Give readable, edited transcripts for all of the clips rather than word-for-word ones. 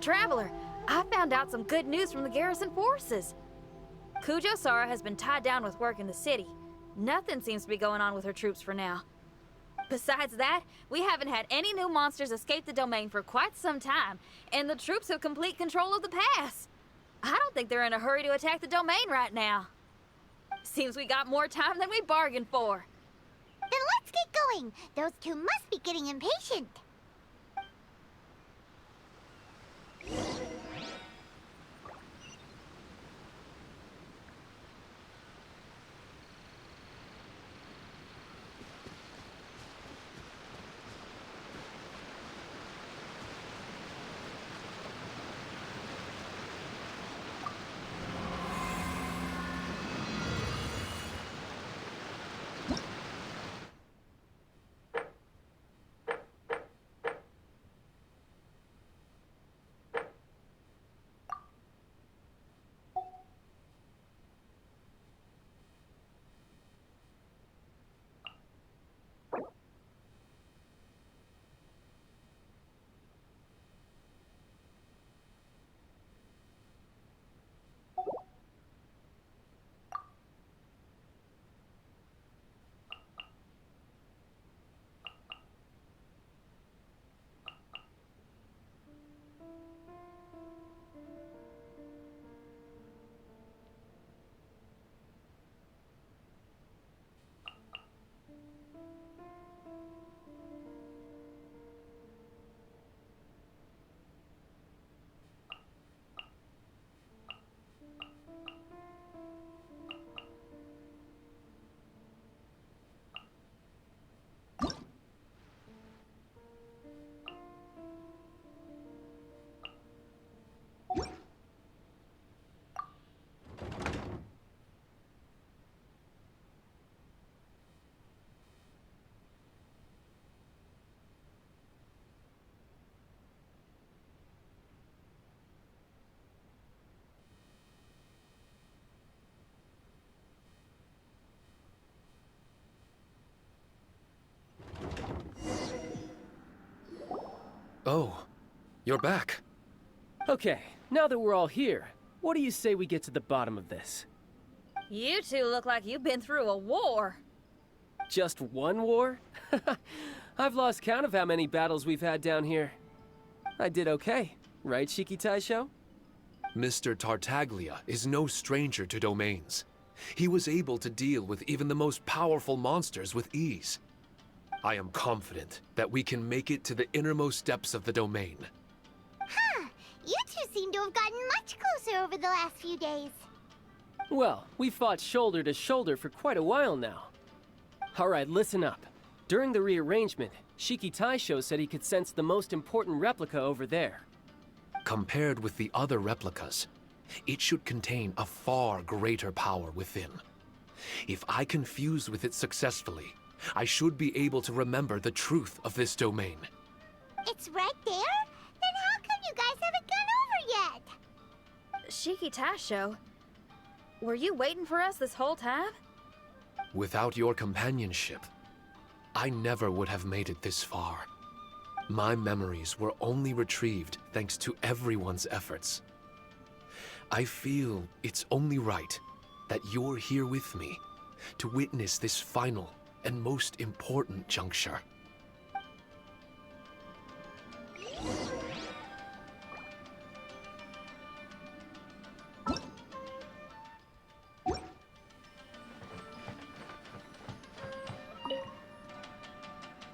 traveler. I found out some good news from the garrison forces. Kujo-Sara has been tied down with work in the city. Nothing seems to be going on with her troops for now. Besides that, we haven't had any new monsters escape the domain for quite some time, and the troops have complete control of the pass. I don't think they're in a hurry to attack the domain right now. Seems we got more time than we bargained for. Then let's get going. Those two must be getting impatient. Oh, you're back. Okay, now that we're all here, what do you say we get to the bottom of this? You two look like you've been through a war. Just one war? I've lost count of how many battles we've had down here. I did okay, right, Shiki Taisho? Mr. Tartaglia is no stranger to domains. He was able to deal with even the most powerful monsters with ease. I am confident that we can make it to the innermost depths of the domain. Huh. You two seem to have gotten much closer over the last few days. Well, we fought shoulder to shoulder for quite a while now. Alright, listen up. During the rearrangement, Shiki Taisho said he could sense the most important replica over there. Compared with the other replicas, it should contain a far greater power within. If I can fuse with it successfully, I should be able to remember the truth of this domain. It's right there? Then how come you guys haven't gone over yet? Shiki Taisho, were you waiting for us this whole time? Without your companionship, I never would have made it this far. My memories were only retrieved thanks to everyone's efforts. I feel it's only right that you're here with me to witness this final and most important juncture.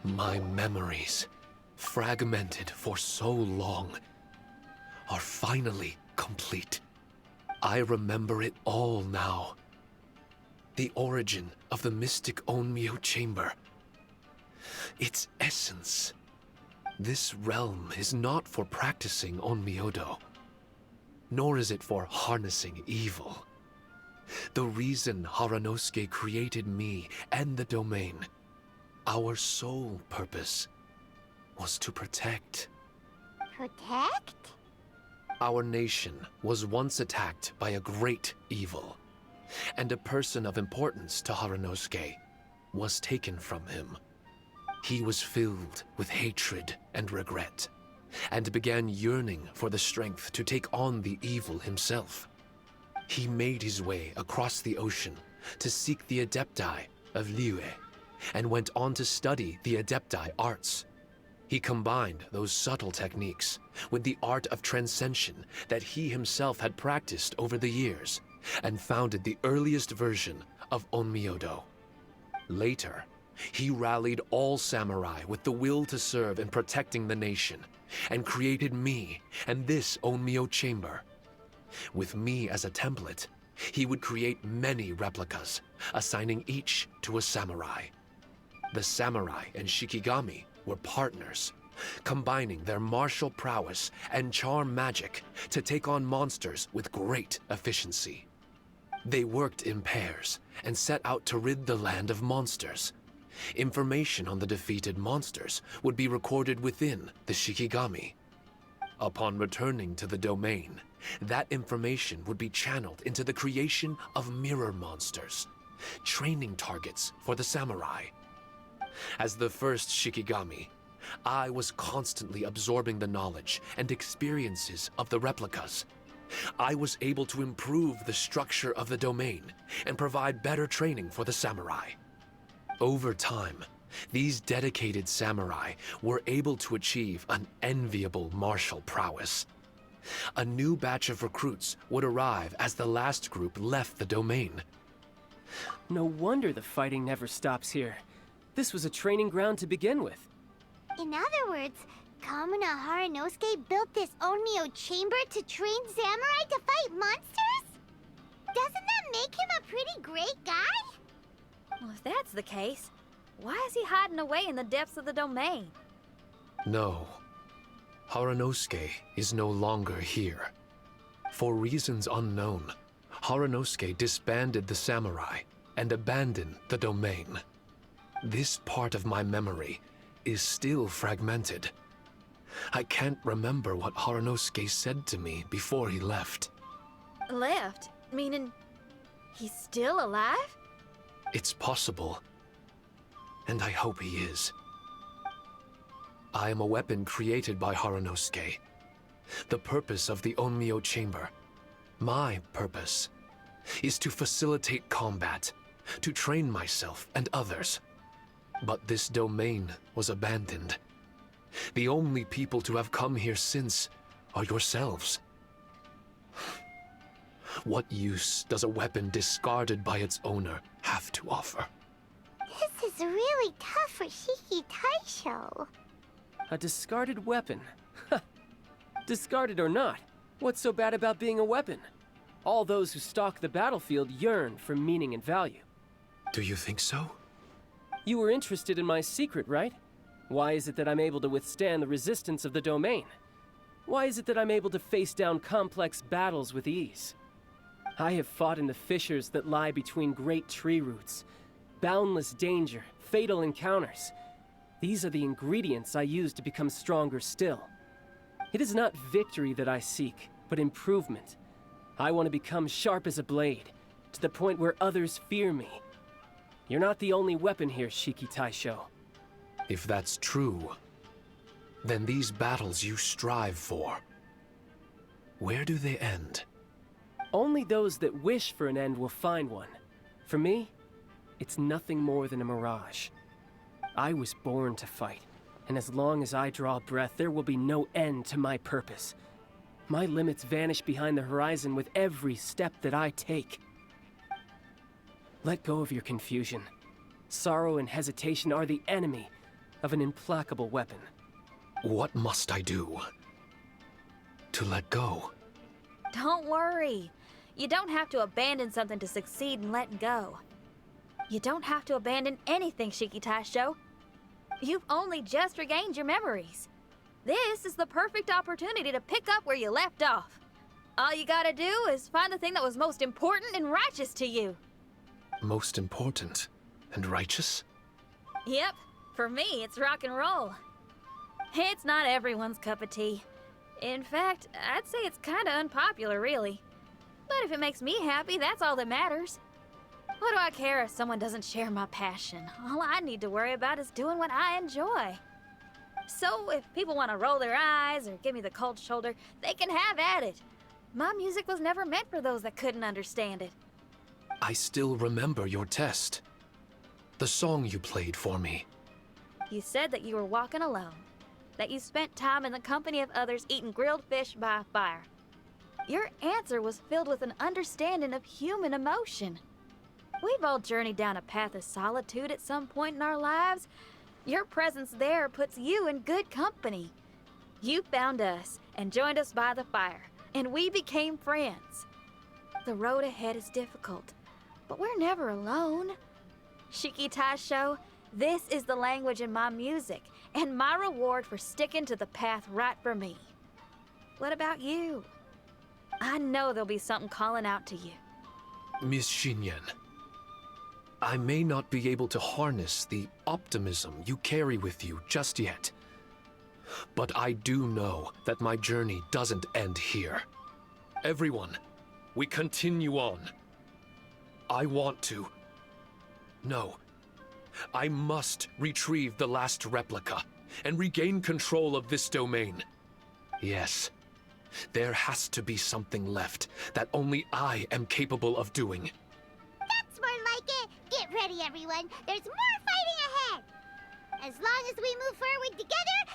My memories, fragmented for so long, are finally complete. I remember it all now. The origin of the mystic Onmyo chamber. Its essence. This realm is not for practicing Onmyodo, nor is it for harnessing evil. The reason Haranosuke created me and the domain, our sole purpose, was to protect. Protect? Our nation was once attacked by a great evil, and a person of importance to Haranosuke was taken from him. He was filled with hatred and regret, and began yearning for the strength to take on the evil himself. He made his way across the ocean to seek the Adepti of Liyue, and went on to study the Adepti arts. He combined those subtle techniques with the art of transcension that he himself had practiced over the years, and founded the earliest version of Onmyodo. Later, he rallied all samurai with the will to serve in protecting the nation, and created me and this Onmyo chamber. With me as a template, he would create many replicas, assigning each to a samurai. The samurai and Shikigami were partners, combining their martial prowess and charm magic to take on monsters with great efficiency. They worked in pairs and set out to rid the land of monsters. Information on the defeated monsters would be recorded within the Shikigami. Upon returning to the domain, that information would be channeled into the creation of mirror monsters, training targets for the samurai. As the first Shikigami, I was constantly absorbing the knowledge and experiences of the replicas. I was able to improve the structure of the domain and provide better training for the samurai. Over time, these dedicated samurai were able to achieve an enviable martial prowess. A new batch of recruits would arrive as the last group left the domain. No wonder the fighting never stops here. This was a training ground to begin with. In other words, Kamuna Haranosuke built this Onmyo chamber to train samurai to fight monsters? Doesn't that make him a pretty great guy? Well, if that's the case, why is he hiding away in the depths of the domain? No. Haranosuke is no longer here. For reasons unknown, Haranosuke disbanded the samurai and abandoned the domain. This part of my memory is still fragmented. I can't remember what Haranosuke said to me before he left. Left? Meaning he's still alive? It's possible, and I hope he is. I am a weapon created by Haranosuke. The purpose of the Onmyo chamber, my purpose, is to facilitate combat, to train myself and others. But this domain was abandoned. The only people to have come here since are yourselves. What use does a weapon discarded by its owner have to offer? This is really tough for Shiki Taisho. A discarded weapon. Discarded or not, what's so bad about being a weapon? All those who stalk the battlefield yearn for meaning and value. Do you think so? You were interested in my secret, right? Why is it that I'm able to withstand the resistance of the domain? Why is it that I'm able to face down complex battles with ease? I have fought in the fissures that lie between great tree roots. Boundless danger, fatal encounters. These are the ingredients I use to become stronger still. It is not victory that I seek, but improvement. I want to become sharp as a blade, to the point where others fear me. You're not the only weapon here, Shiki Taisho. If that's true, then these battles you strive for, where do they end? Only those that wish for an end will find one. For me, it's nothing more than a mirage. I was born to fight, and as long as I draw breath, there will be no end to my purpose. My limits vanish behind the horizon with every step that I take. Let go of your confusion. Sorrow and hesitation are the enemy of an implacable weapon. What must I do to let go? Don't worry. You don't have to abandon something to succeed in letting go. You don't have to abandon anything, Shiki Taisho. You've only just regained your memories. This is the perfect opportunity to pick up where you left off. All you gotta do is find the thing that was most important and righteous to you. Most important and righteous? Yep, for me, it's rock and roll. It's not everyone's cup of tea. In fact, I'd say it's kinda unpopular, really. But if it makes me happy, that's all that matters. What do I care if someone doesn't share my passion? All I need to worry about is doing what I enjoy. So if people want to roll their eyes or give me the cold shoulder, they can have at it. My music was never meant for those that couldn't understand it. I still remember your test. The song you played for me. You said that you were walking alone, that you spent time in the company of others eating grilled fish by a fire. Your answer was filled with an understanding of human emotion. We've all journeyed down a path of solitude at some point in our lives. Your presence there puts you in good company. You found us and joined us by the fire, and we became friends. The road ahead is difficult, but we're never alone. Shiki Taisho, this is the language in my music, and my reward for sticking to the path right for me. What about you? I know there'll be something calling out to you. Miss Xinyan, I may not be able to harness the optimism you carry with you just yet, but I do know that my journey doesn't end here. Everyone, we continue on. I want to. No. I must retrieve the last replica and regain control of this domain. Yes. There has to be something left that only I am capable of doing. That's more like it. Get ready, everyone. There's more fighting ahead. As long as we move forward together,